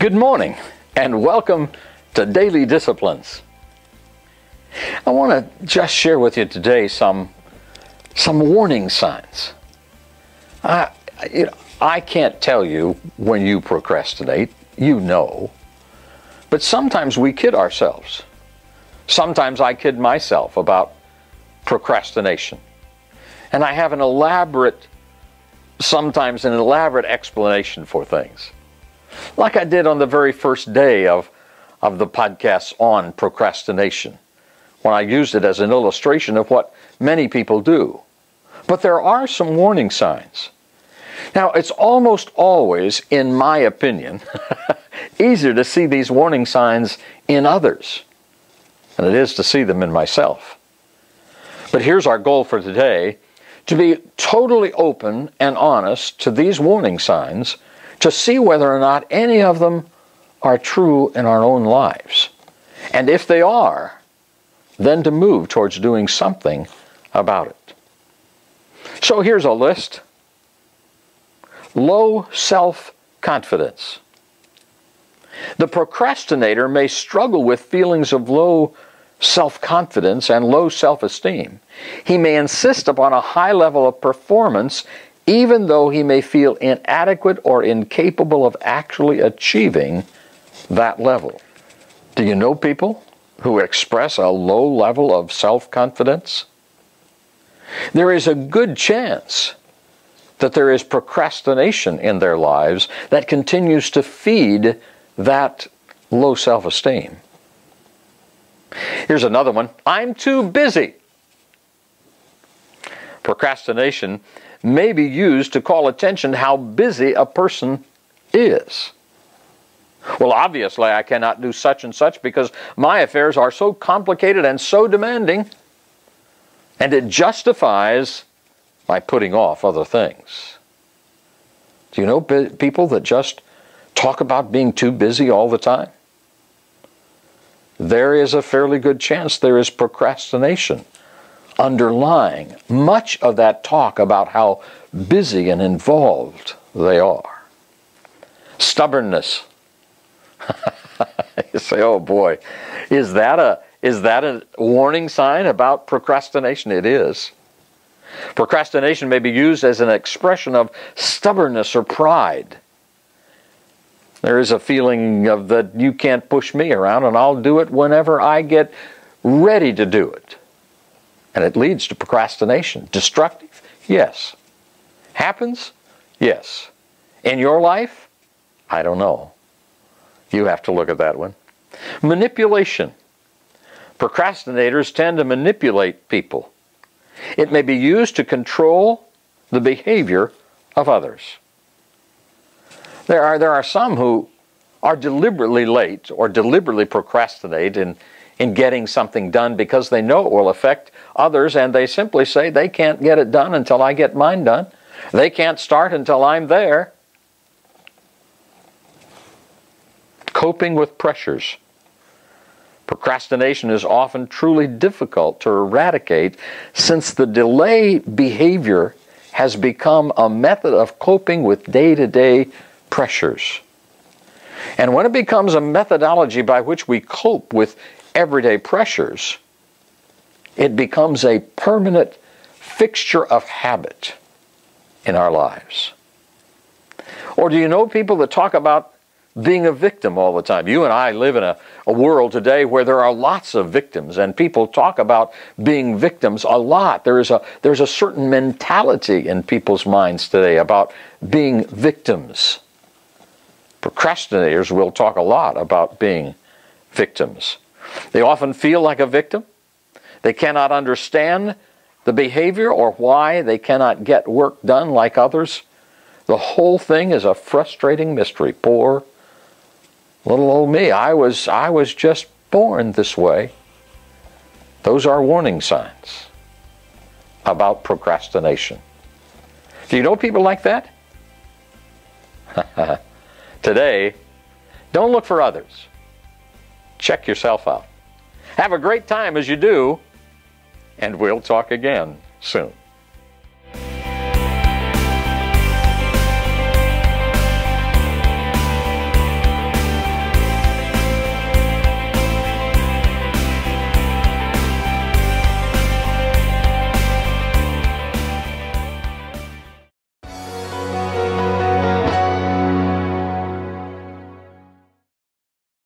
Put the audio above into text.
Good morning and welcome to Daily Disciplines. I want to just share with you today some warning signs. I can't tell you when you procrastinate, you know, but sometimes we kid ourselves. Sometimes I kid myself about procrastination. And I have sometimes an elaborate explanation for things. Like I did on the very first day of the podcast on procrastination, when I used it as an illustration of what many people do. But there are some warning signs. Now, it's almost always, in my opinion, easier to see these warning signs in others than it is to see them in myself. But here's our goal for today: to be totally open and honest to these warning signs, to see whether or not any of them are true in our own lives. And if they are, then to move towards doing something about it. So here's a list. Low self-confidence. The procrastinator may struggle with feelings of low self-confidence and low self-esteem. He may insist upon a high level of performance even though he may feel inadequate or incapable of actually achieving that level. Do you know people who express a low level of self-confidence? There is a good chance that there is procrastination in their lives that continues to feed that low self-esteem. Here's another one. I'm too busy. Procrastination may be used to call attention to how busy a person is. Well, obviously, I cannot do such and such because my affairs are so complicated and so demanding, and it justifies my putting off other things. Do you know people that just talk about being too busy all the time? There is a fairly good chance there is procrastination underlying much of that talk about how busy and involved they are. Stubbornness. You say, oh boy, is that a warning sign about procrastination? It is. Procrastination may be used as an expression of stubbornness or pride. There is a feeling of that you can't push me around and I'll do it whenever I get ready to do it. And it leads to procrastination. Destructive? Yes. Happens? Yes. In your life? I don't know. You have to look at that one. Manipulation. Procrastinators tend to manipulate people. It may be used to control the behavior of others. There are some who are deliberately late or deliberately procrastinate in getting something done because they know it will affect others, and they simply say they can't get it done until I get mine done. They can't start until I'm there. Coping with pressures. Procrastination is often truly difficult to eradicate since the delay behavior has become a method of coping with day-to-day pressures. And when it becomes a methodology by which we cope with everyday pressures, it becomes a permanent fixture of habit in our lives. Or do you know people that talk about being a victim all the time? You and I live in a world today where there are lots of victims, and people talk about being victims a lot. There's a certain mentality in people's minds today about being victims. Procrastinators will talk a lot about being victims. They often feel like a victim. They cannot understand the behavior or why they cannot get work done like others. The whole thing is a frustrating mystery. Poor little old me. I was just born this way. Those are warning signs about procrastination. Do you know people like that? Today, don't look for others. Check yourself out. Have a great time as you do, and we'll talk again soon.